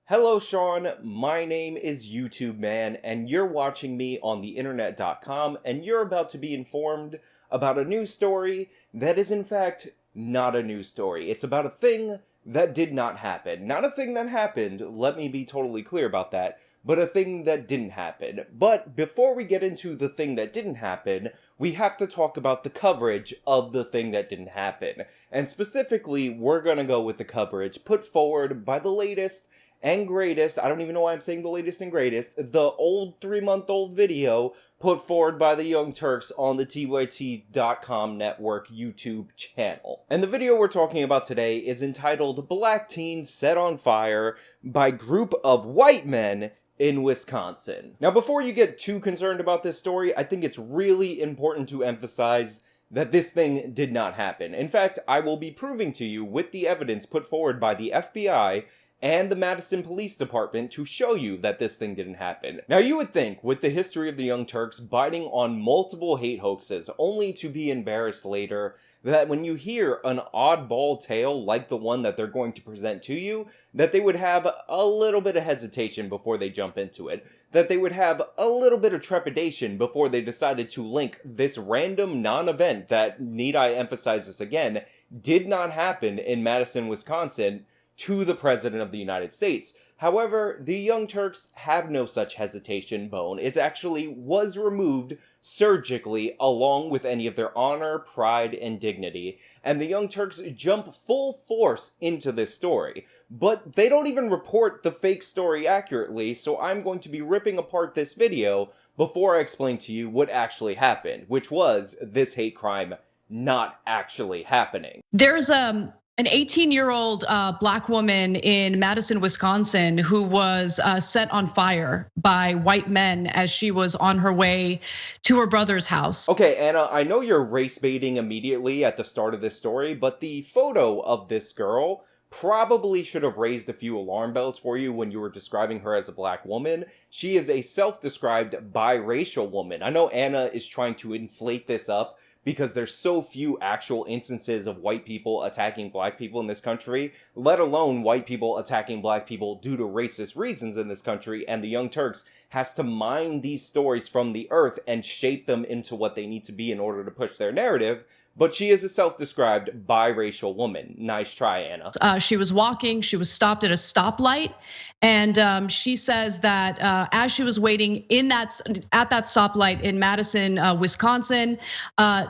Hello Sean, my name is YouTube Man, and you're watching me on theinternet.com, and you're about to be informed about a news story that is in fact not a news story. It's about a thing that did not happen. Not a thing that happened, let me be totally clear about that, but a thing that didn't happen. But before we get into the thing that didn't happen, we have to talk about the coverage of the thing that didn't happen. And specifically, we're gonna go with the coverage put forward by the latest and greatest, I don't even know why I'm saying the latest and greatest, the old 3-month-old video put forward by the Young Turks on the TYT.com network YouTube channel. And the video we're talking about today is entitled Black Teens Set on Fire by Group of White Men in Wisconsin. Now, before you get too concerned about this story, I think it's really important to emphasize that this thing did not happen. In fact, I will be proving to you with the evidence put forward by the FBI and the Madison Police Department to show you that this thing didn't happen. Now, you would think, with the history of the Young Turks biting on multiple hate hoaxes, only to be embarrassed later, that when you hear an oddball tale like the one that they're going to present to you, that they would have a little bit of hesitation before they jump into it. That they would have a little bit of trepidation before they decided to link this random non-event that, need I emphasize this again, did not happen in Madison, Wisconsin, to the President of the United States. However, the Young Turks have no such hesitation bone. It actually was removed surgically along with any of their honor, pride, and dignity. And the Young Turks jump full force into this story. But they don't even report the fake story accurately, so I'm going to be ripping apart this video before I explain to you what actually happened, which was this hate crime not actually happening. There's an 18-year-old black woman in Madison, Wisconsin, who was set on fire by white men as she was on her way to her brother's house. Okay, Anna, I know you're race baiting immediately at the start of this story, but the photo of this girl probably should have raised a few alarm bells for you when you were describing her as a black woman. She is a self-described biracial woman. I know Anna is trying to inflate this up because there's so few actual instances of white people attacking black people in this country, let alone white people attacking black people due to racist reasons in this country, and the Young Turks has to mine these stories from the earth and shape them into what they need to be in order to push their narrative. But she is a self-described biracial woman. Nice try, Anna. She was walking, she was stopped at a stoplight, and she says that as she was waiting at that stoplight in Madison, Wisconsin,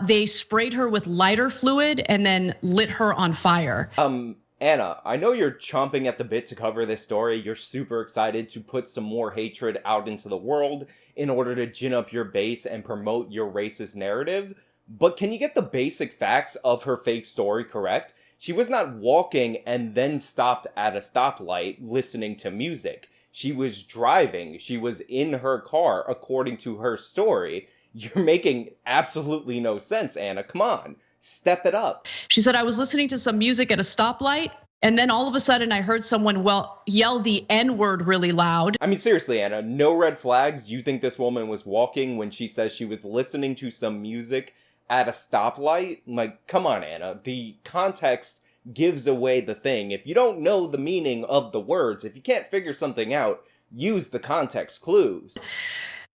they sprayed her with lighter fluid and then lit her on fire. Anna, I know you're chomping at the bit to cover this story. You're super excited to put some more hatred out into the world in order to gin up your base and promote your racist narrative. But can you get the basic facts of her fake story correct? She was not walking and then stopped at a stoplight listening to music. She was driving. She was in her car, according to her story. You're making absolutely no sense, Anna. Come on, step it up. She said, I was listening to some music at a stoplight, and then all of a sudden I heard someone yell the N-word really loud. I mean, seriously, Anna, no red flags? You think this woman was walking when she says she was listening to some music at a stoplight? Like, come on, Anna. The context gives away the thing. If you don't know the meaning of the words, if you can't figure something out, use the context clues.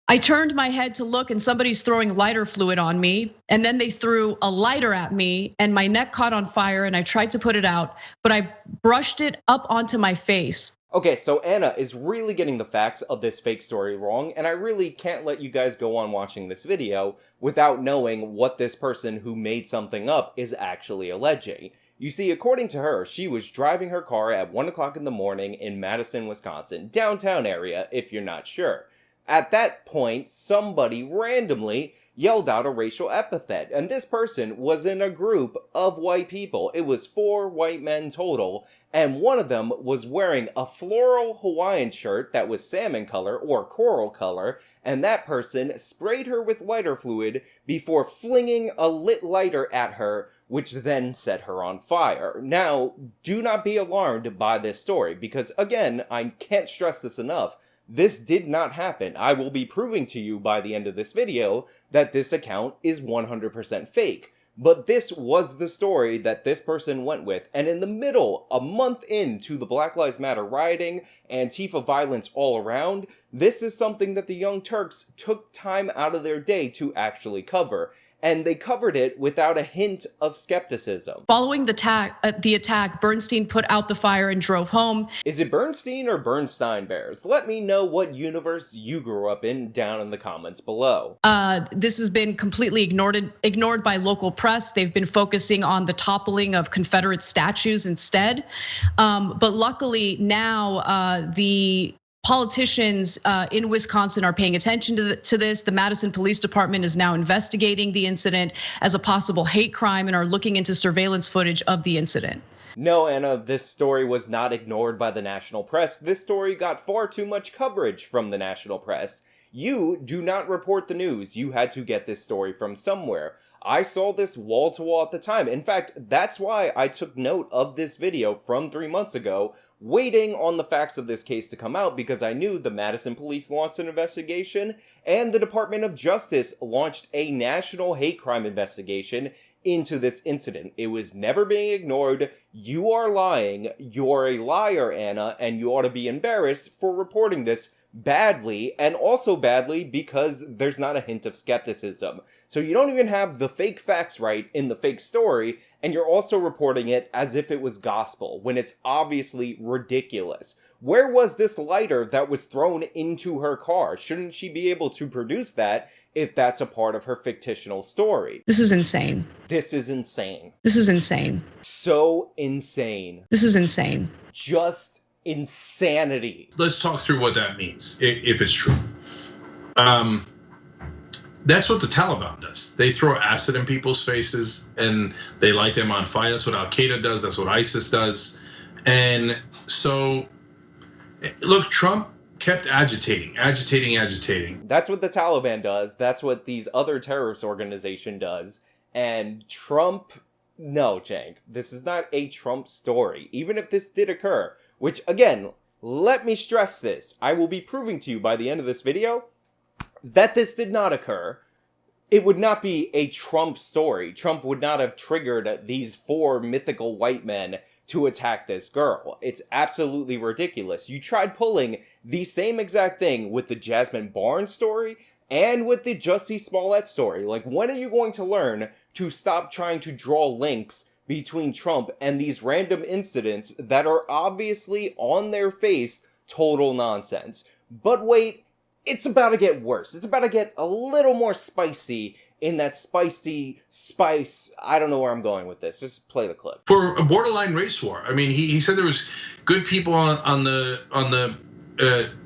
I turned my head to look and somebody's throwing lighter fluid on me. And then they threw a lighter at me and my neck caught on fire and I tried to put it out, but I brushed it up onto my face. Okay, so Anna is really getting the facts of this fake story wrong, and I really can't let you guys go on watching this video without knowing what this person who made something up is actually alleging. You see, according to her, she was driving her car at 1 o'clock in the morning in Madison, Wisconsin, downtown area, if you're not sure. At that point, somebody randomly yelled out a racial epithet, and this person was in a group of white people. It was 4 white men total, and one of them was wearing a floral Hawaiian shirt that was salmon color or coral color, and that person sprayed her with lighter fluid before flinging a lit lighter at her, which then set her on fire. Now, do not be alarmed by this story, because again, I can't stress this enough. This did not happen. I will be proving to you by the end of this video that this account is 100% fake. But this was the story that this person went with. And in the middle, a month into the Black Lives Matter rioting, Antifa violence all around, this is something that the Young Turks took time out of their day to actually cover. And they covered it without a hint of skepticism. Following the attack, Bernstein put out the fire and drove home. Is it Bernstein or Bernstein Bears? Let me know what universe you grew up in down in the comments below. This has been completely ignored by local press. They've been focusing on the toppling of Confederate statues instead. But luckily now the politicians in Wisconsin are paying attention to this. The Madison Police Department is now investigating the incident as a possible hate crime and are looking into surveillance footage of the incident. No, Anna, this story was not ignored by the national press. This story got far too much coverage from the national press. You do not report the news. You had to get this story from somewhere. I saw this wall to wall at the time. In fact, that's why I took note of this video from 3 months ago, waiting on the facts of this case to come out, because I knew the Madison police launched an investigation and the Department of Justice launched a national hate crime investigation into this incident. It was never being ignored. You are lying. You're a liar, Anna, and you ought to be embarrassed for reporting this badly, and also badly because there's not a hint of skepticism. So you don't even have the fake facts right in the fake story, and you're also reporting it as if it was gospel, when it's obviously ridiculous. Where was this lighter that was thrown into her car? Shouldn't she be able to produce that if that's a part of her fictional story? This is insane. This is insane. This is insane. So insane. This is insane. Just insanity. Let's talk through what that means, if it's true. That's what the Taliban does. They throw acid in people's faces and they light them on fire. That's what Al Qaeda does. That's what ISIS does. And so, look, Trump kept agitating. That's what the Taliban does. That's what these other terrorist organization does. And Trump, no, Cenk, this is not a Trump story. Even if this did occur, which again, let me stress this. I will be proving to you by the end of this video that this did not occur. It would not be a Trump story. Trump would not have triggered these 4 mythical white men to attack this girl. It's absolutely ridiculous. You tried pulling the same exact thing with the Jasmine Barnes story and with the Jussie Smollett story. Like, when are you going to learn to stop trying to draw links between Trump and these random incidents that are obviously on their face total nonsense? But wait, it's about to get worse. It's about to get a little more spicy in that spicy spice. I don't know where I'm going with this. Just play the clip. For a borderline race war. I mean, he said there was good people on the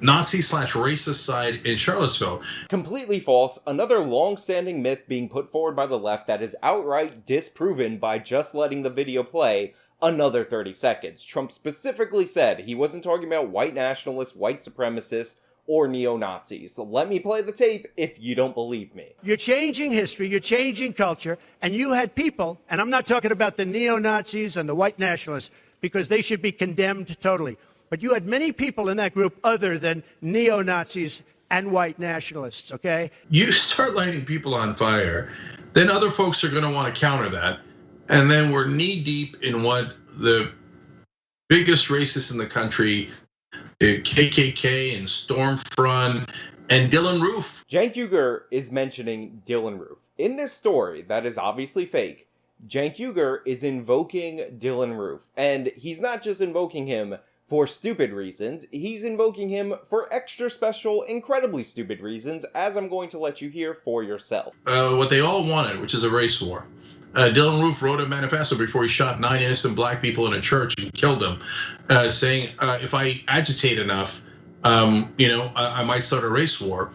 Nazi/racist side in Charlottesville. Completely false. Another long-standing myth being put forward by the left that is outright disproven by just letting the video play another 30 seconds. Trump specifically said he wasn't talking about white nationalists, white supremacists, or neo-Nazis. So let me play the tape if you don't believe me. You're changing history, you're changing culture, and you had people, and I'm not talking about the neo-Nazis and the white nationalists, because they should be condemned totally. But you had many people in that group other than neo-Nazis and white nationalists, okay? You start lighting people on fire, then other folks are gonna wanna counter that. And then we're knee deep in what the biggest racists in the country, KKK and Stormfront and Dylan Roof. Cenk Uygur is mentioning Dylan Roof. In this story that is obviously fake, Cenk Uygur is invoking Dylan Roof. And he's not just invoking him for stupid reasons, he's invoking him for extra special, incredibly stupid reasons, as I'm going to let you hear for yourself. What they all wanted, which is a race war. Dylan Roof wrote a manifesto before he shot 9 innocent black people in a church and killed them, saying, if I agitate enough, I might start a race war.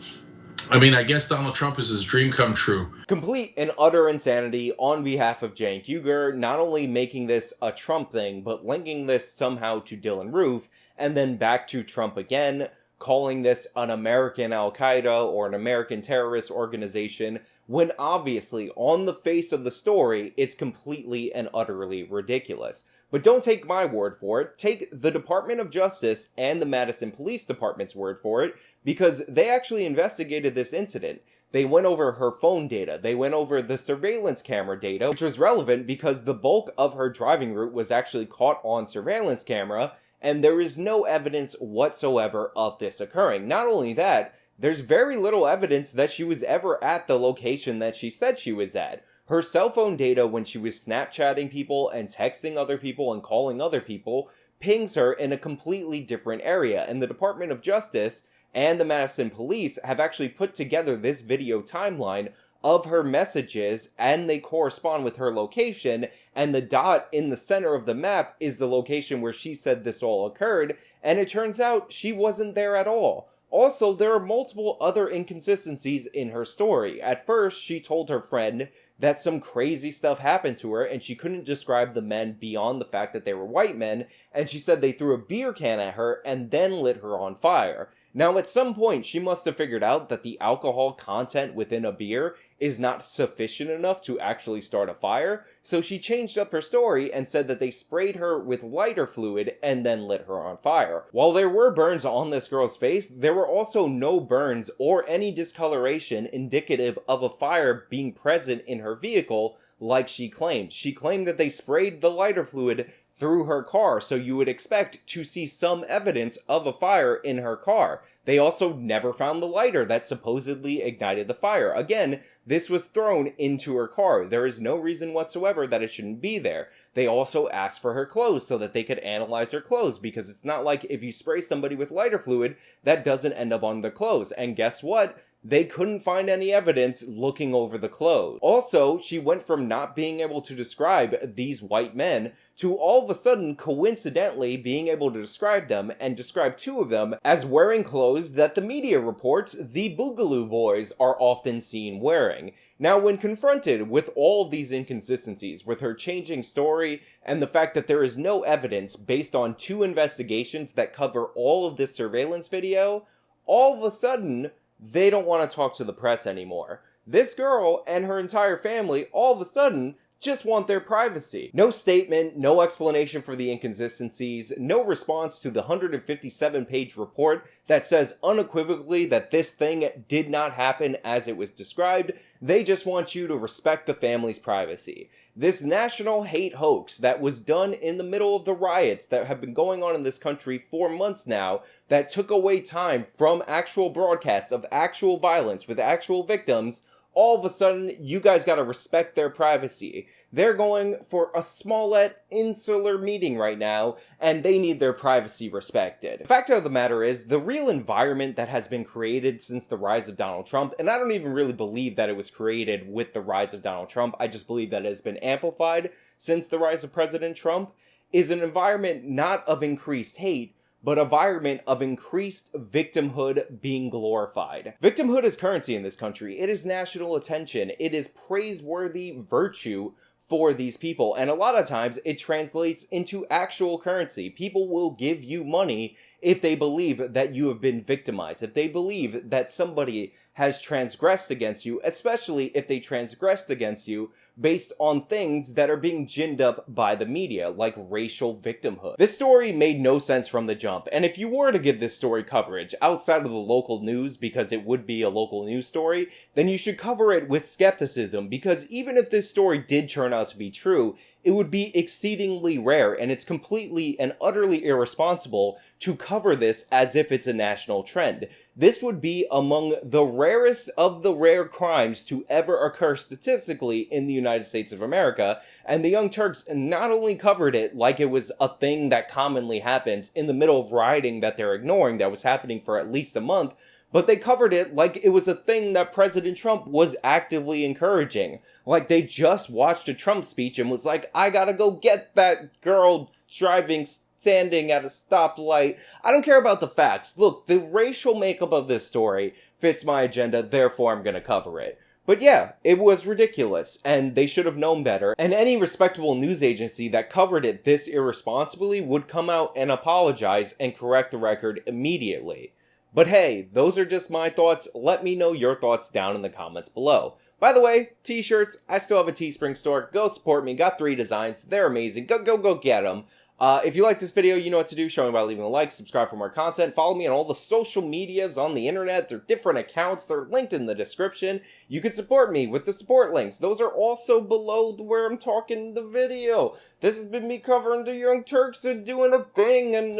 I mean, I guess Donald Trump is his dream come true. Complete and utter insanity on behalf of Cenk Uygur, not only making this a Trump thing, but linking this somehow to Dylan Roof, and then back to Trump again, calling this an American Al-Qaeda or an American terrorist organization, when obviously, on the face of the story, it's completely and utterly ridiculous. But don't take my word for it. Take the Department of Justice and the Madison Police Department's word for it, because they actually investigated this incident. They went over her phone data. They went over the surveillance camera data, which was relevant because the bulk of her driving route was actually caught on surveillance camera, and there is no evidence whatsoever of this occurring. Not only that, there's very little evidence that she was ever at the location that she said she was at. Her cell phone data when she was Snapchatting people and texting other people and calling other people pings her in a completely different area. And the Department of Justice and the Madison Police have actually put together this video timeline of her messages, and they correspond with her location, and the dot in the center of the map is the location where she said this all occurred, and it turns out she wasn't there at all. Also, there are multiple other inconsistencies in her story. At first, she told her friend that some crazy stuff happened to her and she couldn't describe the men beyond the fact that they were white men, and she said they threw a beer can at her and then lit her on fire. Now, at some point, she must have figured out that the alcohol content within a beer is not sufficient enough to actually start a fire, so she changed up her story and said that they sprayed her with lighter fluid and then lit her on fire. While there were burns on this girl's face, there were also no burns or any discoloration indicative of a fire being present in her vehicle like she claimed. She claimed that they sprayed the lighter fluid through her car, so you would expect to see some evidence of a fire in her car. They also never found the lighter that supposedly ignited the fire. Again, this was thrown into her car. There is no reason whatsoever that it shouldn't be there. They also asked for her clothes so that they could analyze her clothes, because it's not like if you spray somebody with lighter fluid, that doesn't end up on their clothes. And guess what? They couldn't find any evidence looking over the clothes. Also, she went from not being able to describe these white men to all of a sudden coincidentally being able to describe them, and describe two of them as wearing clothes that the media reports the Boogaloo Boys are often seen wearing. Now, when confronted with all of these inconsistencies, with her changing story, and the fact that there is no evidence based on two investigations that cover all of this surveillance video, all of a sudden, they don't want to talk to the press anymore. This girl and her entire family all of a sudden just want their privacy. No statement, no explanation for the inconsistencies, no response to the 157-page report that says unequivocally that this thing did not happen as it was described. They just want you to respect the family's privacy. This national hate hoax that was done in the middle of the riots that have been going on in this country for months now, that took away time from actual broadcasts of actual violence with actual victims, all of a sudden, you guys gotta respect their privacy. They're going for a Smollett insular meeting right now, and they need their privacy respected. The fact of the matter is, the real environment that has been created since the rise of Donald Trump, and I don't even really believe that it was created with the rise of Donald Trump, I just believe that it has been amplified since the rise of President Trump, is an environment not of increased hate, but an environment of increased victimhood being glorified. Victimhood is currency in this country. It is national attention. It is praiseworthy virtue for these people. And a lot of times it translates into actual currency. People will give you money if they believe that you have been victimized, if they believe that somebody has transgressed against you, especially if they transgressed against you based on things that are being ginned up by the media, like racial victimhood. This story made no sense from the jump, and if you were to give this story coverage outside of the local news, because it would be a local news story, then you should cover it with skepticism, because even if this story did turn out to be true, it would be exceedingly rare, and it's completely and utterly irresponsible to cover this as if it's a national trend. This would be among the rarest of the rare crimes to ever occur statistically in the United States of America, and the Young Turks not only covered it like it was a thing that commonly happens in the middle of rioting that they're ignoring that was happening for at least a month, but they covered it like it was a thing that President Trump was actively encouraging. Like they just watched a Trump speech and was like, I gotta go get that girl standing at a stoplight. I don't care about the facts. Look, the racial makeup of this story fits my agenda, therefore I'm gonna cover it. But yeah, it was ridiculous, and they should have known better, and any respectable news agency that covered it this irresponsibly would come out and apologize and correct the record immediately. But hey, those are just my thoughts. Let me know your thoughts down in the comments below. By the way, t-shirts, I still have a Teespring store. Go support me. Got 3 designs. They're amazing. Go get them. If you like this video, you know what to do. Show me by leaving a like, subscribe for more content, follow me on all the social medias on the internet. They're different accounts. They're linked in the description. You can support me with the support links. Those are also below where I'm talking in the video. This has been me covering the Young Turks and doing a thing and